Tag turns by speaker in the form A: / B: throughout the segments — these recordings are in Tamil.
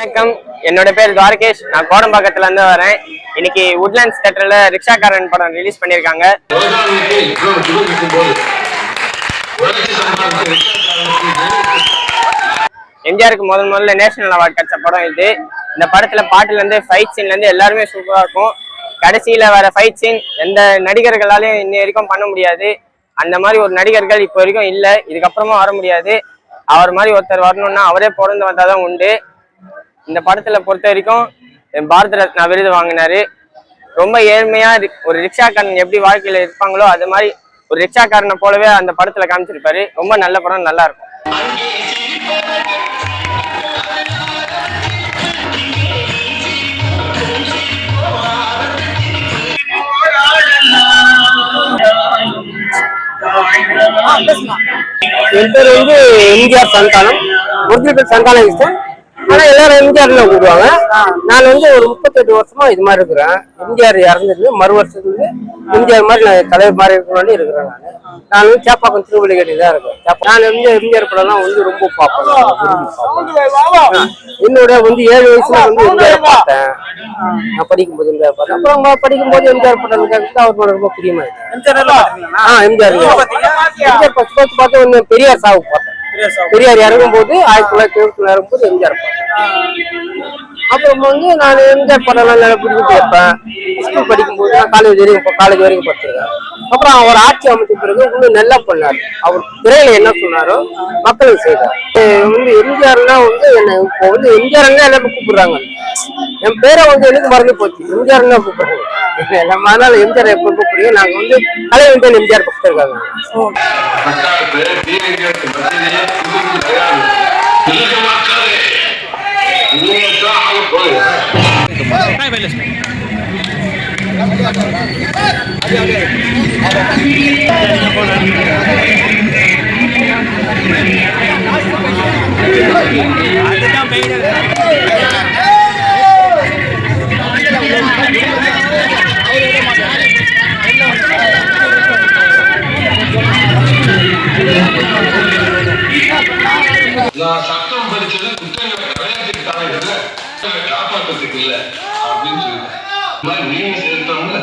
A: வணக்கம், என்னோட பேர் துவாரகேஷ். நான் கோடம்பாக்கத்துல இருந்து வரேன். இன்னைக்கு உட்லாண்ட்ஸ் தியேட்டர்ல ரிக்ஷாக்காரன் படம் ரிலீஸ் பண்ணிருக்காங்க. எம்ஜிஆருக்கு முதல்ல நேஷனல் அவார்டு கிடைச்ச படம் இது. இந்த படத்துல பாட்டுல இருந்து ஃபைட் சீன்ல இருந்து எல்லாருமே சூப்பரா இருக்கும். கடைசியில வர ஃபைட் சீன் எந்த நடிகர்களாலையும் இன்ன வரைக்கும் பண்ண முடியாது. அந்த மாதிரி ஒரு நடிகர்கள் இப்போ வரைக்கும் இல்லை, இதுக்கப்புறமா வர முடியாது. அவர் மாதிரி ஒருத்தர் வரணும்னா அவரே பிறந்து வந்தாதான் உண்டு. இந்த படத்துல பொறுத்த வரைக்கும் பாரத ரத்னா விருது வாங்கினாரு. ரொம்ப ஏழ்மையா ஒரு ரிக்ஷாக்காரன் எப்படி வாழ்க்கையில இருப்பாங்களோ அது மாதிரி ஒரு ரிக்ஷாக்காரனை போலவே அந்த படத்துல காமிச்சிருப்பாரு. ரொம்ப நல்ல படம், நல்லா இருக்கும்.
B: என் பேர் எம்ஜிஆர் சந்தானம், ஒரிஜினல் பேர் சந்தானம் கிருஷ்ணன். ஆனா எல்லாரும் எம்ஜிஆர்ல கூப்பிடுவாங்க. நான் ஒரு 38 வருஷமா இது மாதிரி இருக்கிறேன். எம்ஜிஆர் இறந்துட்டு மறு வருஷத்துக்கு எம்ஜிஆர் மாதிரி நான் தலைவர் மாதிரி இருக்கணும்னு இருக்கிறேன். நான் சேப்பாக்கம் திருவள்ளிக்கேணி தான் இருக்கேன். நான் எம்ஜிஆர் படம்லாம் ரொம்ப பார்ப்பேன். என்னோட 7 வயசுல எம்ஜிஆர் பார்த்தேன். நான் படிக்கும்போது எம்ஜிஆர் பார்த்தேன். அப்புறம் படிக்கும்போது எம்ஜிஆர் படம் கேட்டு அவர் ரொம்ப பிரியமா இருக்கேன். எம்ஜிஆர் பார்த்து ஒன்னு பெரியார் சாவு பார்த்தேன். பெரியார் இறங்கும் போது 1970 இறங்கும்போது எம்ஜிஆர் பார்த்தேன். அப்புறம் நான் எம்ஜிஆர் படம்லாம் நல்லா பிடிச்சி கேட்பேன். ஸ்கூல் படிக்கும்போது நான் காலேஜ் வரைக்கும் படிச்சிருக்கேன். அப்புறம் அவர் ஆட்சி அமைச்ச பிறகு இன்னும் நல்லா பண்ணாரு. அவர் திரையில என்ன சொன்னாரோ மக்களுக்கு செய்தார். எம்ஜிஆர்னா என்ன இப்போ எம்ஜிஆர் எல்லாரும் கூப்பிடுறாங்க. என் பேரை எனக்கு மறந்து போச்சு. எம்ஜிஆர் தான் கூப்பிடுறாங்க. அதனால எம்ஜிஆர் எப்ப கூப்பிடுறீங்க? நாங்க கலைவந்தன் எம்ஜிஆர் பக்கத்துல இருக்காங்க.
C: சட்டம் படிச்சது குற்றங்களை கலையத்துக்கு காப்பாற்றத்துக்கு இல்ல அப்படின்னு சொல்லி நீங்க சேர்த்தவங்க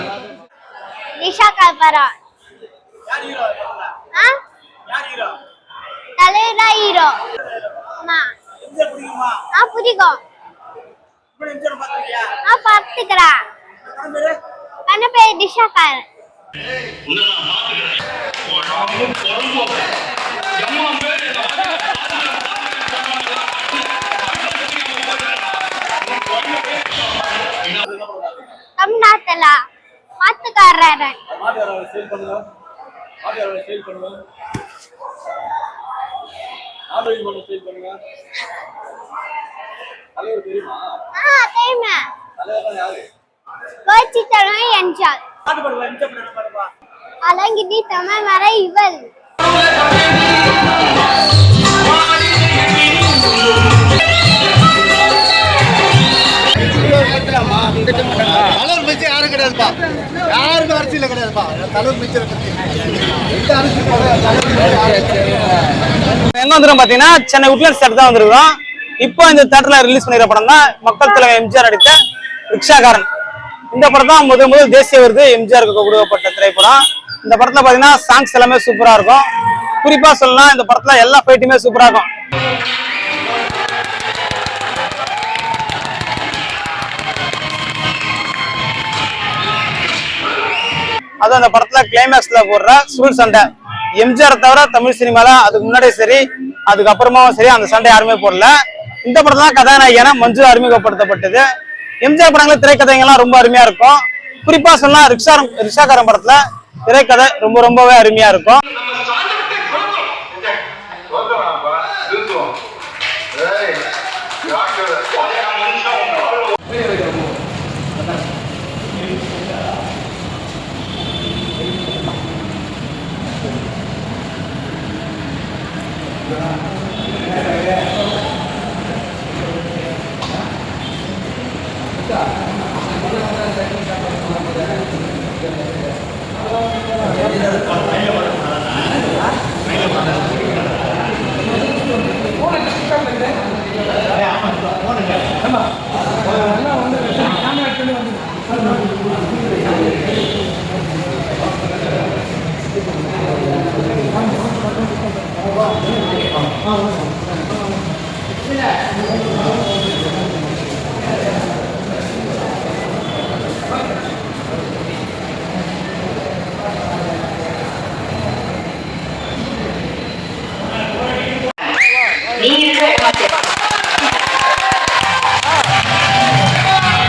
D: தமிழ்நாட்டுல மாத்துக்காரர் அலங்கிட்டி தமிழ் வர இவள்
E: தலைவர் மிச்சம் யாரும் கிடையாதுப்பா. யாருக்கும் அரசியல கிடையாதுப்பா. தலைவர் மிச்சம் பத்தி
B: எங்க வந்துடும் பாத்தீங்கன்னா சென்னை உட்லாண்ட்ஸ் தியேட்டர் தான் வந்திருக்கோம். இப்போ இந்த தியேட்டர்ல ரிலீஸ் பண்ணிக்கிற படம் தான் மக்கள் தலைவர் எம்ஜிஆர் நடித்த ரிக்ஷாக்காரன். இந்த படம் தான் முதல் தேசிய விருது எம்ஜிஆருக்கு கொடுக்கப்பட்ட திரைப்படம். இந்த படத்துல பாத்தீங்கன்னா சாங்ஸ் எல்லாமே சூப்பரா இருக்கும். குறிப்பா சொல்லலாம், இந்த படத்துல எல்லா ஃபைட்டுமே சூப்பரா இருக்கும். அது அந்த படத்துல கிளைமேக்ஸ்ல போடுற சுருள் சண்டை எம்ஜிஆர் தவிர தமிழ் சினிமால அதுக்கு முன்னாடியே சரி அதுக்கப்புறமாவும் சரி அந்த சண்டை யாருமே போடல. இந்த படத்துல தான் கதாநாயகனா மஞ்சு அறிமுகப்படுத்தப்பட்டது. எம்ஜிஆர் படங்கள திரைக்கதைகள்லாம் ரொம்ப அருமையா இருக்கும். குறிப்பா சொல்லலாம் ரிக்ஷாக்காரன் படத்துல திரைக்கதை ரொம்பவே அருமையா இருக்கும்.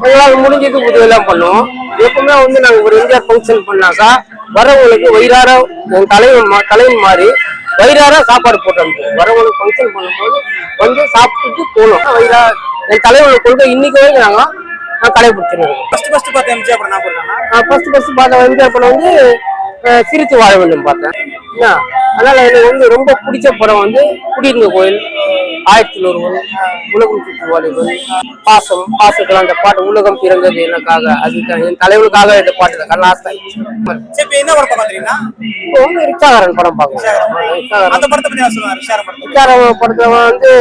B: எங்களால் முடிஞ்சது உதவியெல்லாம் பண்ணுவோம். எப்பவுமே வந்து நாங்க ஒரு எம்ஜிஆர் ஃபங்க்ஷன் பண்ணாக்கா வரவங்களுக்கு வயிறார என் தலைவன் மாதிரி வயிறார சாப்பாடு போட்டு அனுப்புவோம். வரவங்களுக்கு ஃபங்க்ஷன் பண்ணும்போது வந்து சாப்பிட்டுட்டு போகணும். வயிறா என் தலைவனோட கொள்கை இன்னைக்கு வரைக்கும் நான் கடைபிடிச்சிருக்கோம்.
E: ஃபர்ஸ்ட் பார்த்த எம்ஜிஆர் படம் நான்
B: ஃபர்ஸ்ட் பார்த்த எம்ஜிஆர் படம் வந்து சிரித்து வாழ வேண்டும் பார்த்தேன். அதனால எனக்கு வந்து ரொம்ப பிடிச்ச படம் வந்து குடியிருந்த கோயில், 1001, உலகம் சுற்றுவாளிகள், பாசத்துல அந்த பாட்டு உலகம் பிறந்தது எனக்காக, அதுதான் என் தலைவனுக்காக இந்த பாட்டு தான் லாஸ்ட் ஆயிடுச்சு.
E: என்ன படம் பாக்குறீங்கன்னா
B: இப்போ வந்து ரிச்சாகரன் படம் பார்க்கணும்.
E: அந்த படத்தை பத்தி சொல்லுவாங்க.
B: ரிச்சாகரன் படத்துல வந்து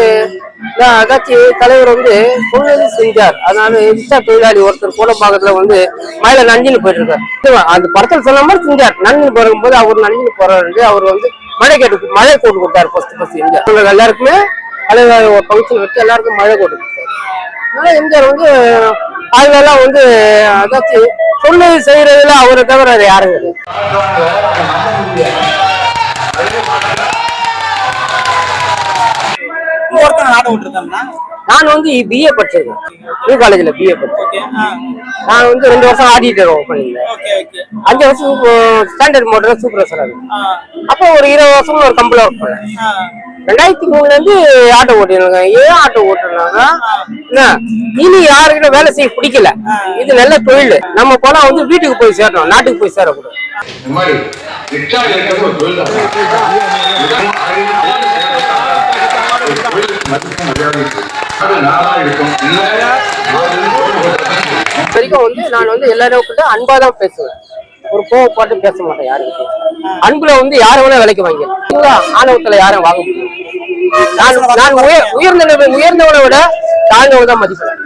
B: அதாச்சும் தலைவர் வந்து சொன்னது செஞ்சார். அதனால ரிச்சா தொழிலாளி ஒருத்தர் கோடம்பாக்கத்துல வந்து மயில நஞ்சின்னு போயிட்டு இருக்காரு. அந்த படத்துல சொன்ன மாதிரி செஞ்சார். நஞ்சின்னு போகும்போது அவர் நஞ்சின்னு போறாரு. அவர் வந்து மழை கோட்டு கொடுத்தாரு. ஃபர்ஸ்ட் எம்ஜிஆர் எல்லாருக்குமே தலைவர் ஒரு ஃபங்க்ஷன் வச்சு எல்லாருக்கும் மழை கோட்டு கொடுத்தாரு. அதனால எம்ஜிஆர் வந்து அதெல்லாம் வந்து அதாச்சும் சொன்னது செய்யறதுல அவரை தவிர அது யாரும் கிடையாது. நான் வந்து பிஏ படிச்சிருக்கேன். நியூ காலேஜ்ல பிஏ படிச்சிருக்கேன். நான் வந்து 2 வருஷம் ஆடிட்டர் ஒர்க் பண்ணிருந்தேன். 5 வருஷம் ஸ்டாண்டர்ட் மோட்டர் சூப்பர்வைசர் ஆகுது. அப்போ ஒரு 20 வருஷம் ஒரு கம்பெனில ஒர்க் பண்ணேன். 2003ல இருந்து ஆட்டோ ஓட்டிருக்கேன். ஏன் ஆட்டோ ஓட்டுனாங்க, இனி யாருக்கிட்ட வேலை செய்ய பிடிக்கல. இது நல்ல தொழில். நம்ம போனா வந்து வீட்டுக்கு போய் சேரணும், நாட்டுக்கு போய் சேரக்கூடாது. வரைக்கும் வந்து நான் வந்து எல்லாரும் கிட்ட அன்பாதான் பேசுவேன். ஒரு கோவப்பாட்டு பேச மாட்டேன் யாருக்கிட்ட. அன்புல வந்து யாரை வேணா விலைக்கு வாங்க, ஆணவத்துல யாரும் வாங்க முடியும். நான் உயர்ந்தவனை விட தாழ்ந்தவனை தான் மதிப்பேன்.